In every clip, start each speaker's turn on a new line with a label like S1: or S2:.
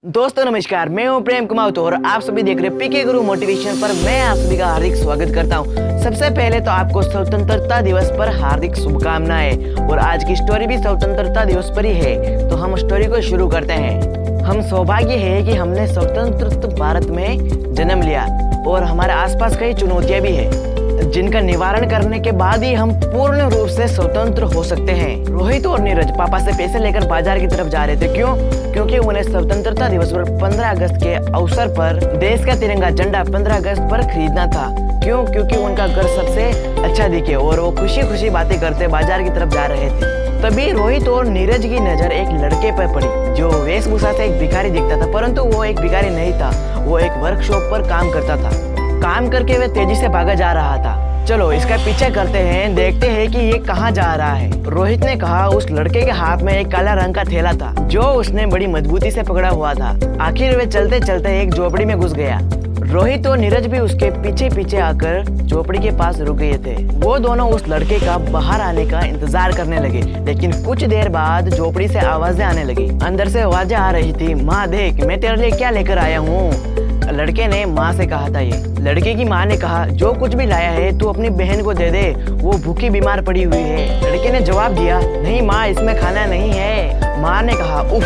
S1: दोस्तों नमस्कार, मैं हूं प्रेम कुमार और आप सभी देख रहे पीके गुरु मोटिवेशन पर। मैं आप सभी का हार्दिक स्वागत करता हूं। सबसे पहले तो आपको स्वतंत्रता दिवस पर हार्दिक शुभकामनाएं। और आज की स्टोरी भी स्वतंत्रता दिवस पर ही है, तो हम स्टोरी को शुरू करते हैं। हम सौभाग्य है कि हमने स्वतंत्र भारत में जन्म लिया और हमारे आसपास कई चुनौतियां भी है जिनका निवारण करने के बाद ही हम पूर्ण रूप से स्वतंत्र हो सकते हैं। रोहित और नीरज पापा से पैसे लेकर बाजार की तरफ जा रहे थे। क्यों? क्योंकि उन्हें स्वतंत्रता दिवस पर 15 अगस्त के अवसर पर देश का तिरंगा झंडा 15 अगस्त पर खरीदना था। क्यों? क्योंकि उनका घर सबसे अच्छा दिखे और वो खुशी खुशी बातें करते बाजार की तरफ जा रहे थे। तभी रोहित और नीरज की नजर एक लड़के पर पड़ी जो वेशभूषा से एक भिखारी दिखता था, परंतु वो एक भिखारी नहीं था, वो एक वर्कशॉप पर काम करता था। काम करके वह तेजी से भागा जा रहा था। चलो इसका पीछे करते हैं, देखते हैं कि ये कहाँ जा रहा है। रोहित ने कहा उस लड़के के हाथ में एक काला रंग का थैला था जो उसने बड़ी मजबूती से पकड़ा हुआ था। आखिर वे चलते चलते एक झोपड़ी में घुस गया। रोहित और नीरज भी उसके पीछे पीछे आकर झोपड़ी के पास रुक गए थे। वो दोनों उस लड़के का बाहर आने का इंतजार करने लगे, लेकिन कुछ देर बाद झोपड़ी से आवाजें आने लगी। अंदर से आवाजें आ रही थी, माँ देख मैं तेरे लिए क्या लेकर आया हूँ। लड़के ने माँ से कहा था। ये लड़के की माँ ने कहा जो कुछ भी लाया है तू अपनी बहन को दे दे, वो भूखी बीमार पड़ी हुई है। लड़के ने जवाब दिया नहीं माँ, इसमें खाना नहीं है। माँ ने कहा उफ,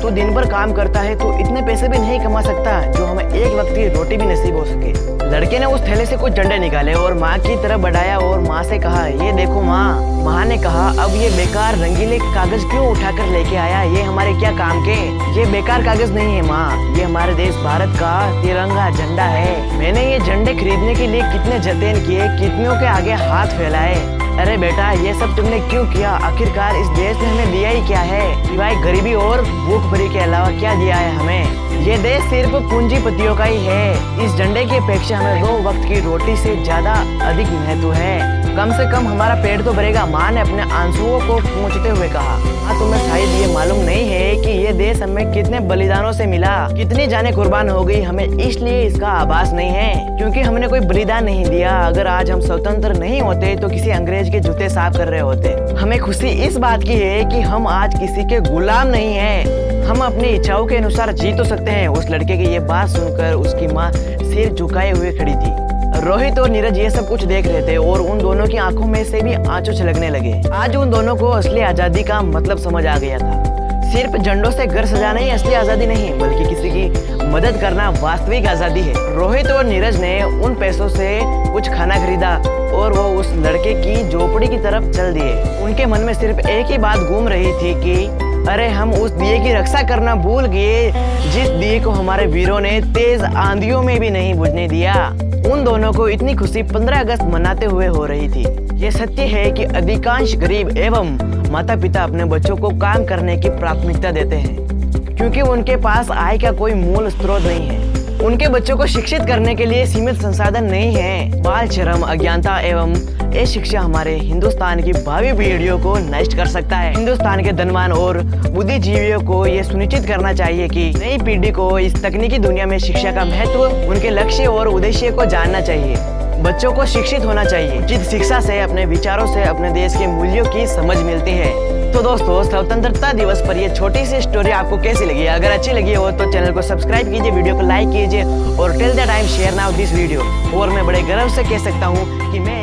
S1: तू दिन भर काम करता है, तू इतने पैसे भी नहीं कमा सकता जो हमें एक वक्त की रोटी भी नसीब हो सके। लड़के ने उस थैले से कुछ डंडे निकाले और माँ की तरफ बढ़ाया और माँ से कहा ये देखो माँ। माँ ने कहा अब ये बेकार रंगीले कागज क्यों उठाकर लेके आया, ये हमारे क्या काम के? ये बेकार कागज नहीं है माँ, ये हमारे देश भारत का तिरंगा झंडा है। मैंने ये झंडे खरीदने के लिए कितने जतन किए, कितनों के आगे हाथ फैलाए। अरे बेटा ये सब तुमने क्यों किया? आखिरकार इस देश ने हमें दिया ही क्या है, सिवाय गरीबी और भूख भरी के अलावा क्या दिया है हमें? ये देश सिर्फ पूंजीपतियों का ही है। इस झंडे की अपेक्षा हमें 2 वक्त की रोटी से ज्यादा अधिक महत्व है। कम से कम हमारा पेट तो भरेगा, माँ ने अपने आंसुओं को पोंछते हुए कहा। हाँ तुम्हें शायद ये मालूम नहीं है कि ये देश हमें कितने बलिदानों से मिला, कितनी जानें कुर्बान हो गई, हमें इसलिए इसका आभास नहीं है क्योंकि हमने कोई बलिदान नहीं दिया। अगर आज हम स्वतंत्र नहीं होते तो किसी अंग्रेज के जूते साफ कर रहे होते। हमें खुशी इस बात की है कि हम आज किसी के गुलाम नहीं है, हम अपनी इच्छाओं के अनुसार जी तो सकते हैं। उस लड़के की ये बात सुनकर उसकी माँ सिर झुकाए हुए खड़ी थी। रोहित और नीरज ये सब कुछ देख रहे थे और उन दोनों की आंखों में से भी आंसू छलकने लगे। आज उन दोनों को असली आजादी का मतलब समझ आ गया था। सिर्फ झंडों से घर सजाना ही असली आजादी नहीं, बल्कि किसी की मदद करना वास्तविक आजादी है। रोहित और नीरज ने उन पैसों से कुछ खाना खरीदा और वो उस लड़के की झोपड़ी की तरफ चल दिए। उनके मन में सिर्फ एक ही बात घूम रही थी कि अरे हम उस दिए की रक्षा करना भूल गए जिस दिए को हमारे वीरों ने तेज आंधियों में भी नहीं बुझने दिया। उन दोनों को इतनी खुशी 15 अगस्त मनाते हुए हो रही थी। ये सत्य है कि अधिकांश गरीब एवं माता पिता अपने बच्चों को काम करने की प्राथमिकता देते हैं क्योंकि उनके पास आय का कोई मूल स्रोत नहीं है। उनके बच्चों को शिक्षित करने के लिए सीमित संसाधन नहीं है। बाल श्रम, अज्ञानता एवं ये शिक्षा हमारे हिंदुस्तान की भावी पीढ़ियों को नष्ट कर सकता है। हिंदुस्तान के धनवान और बुद्धिजीवियों को ये सुनिश्चित करना चाहिए कि नई पीढ़ी को इस तकनीकी दुनिया में शिक्षा का महत्व, उनके लक्ष्य और उद्देश्य को जानना चाहिए। बच्चों को शिक्षित होना चाहिए। उचित शिक्षा से अपने विचारों से अपने देश के मूल्यों की समझ मिलती है। तो दोस्तों स्वतंत्रता दिवस पर ये छोटी सी स्टोरी आपको कैसी लगी? अगर अच्छी लगी हो तो चैनल को सब्सक्राइब कीजिए, वीडियो को लाइक कीजिए और till the time share now this video. और मैं बड़े गर्व से कह सकता हूँ कि मैं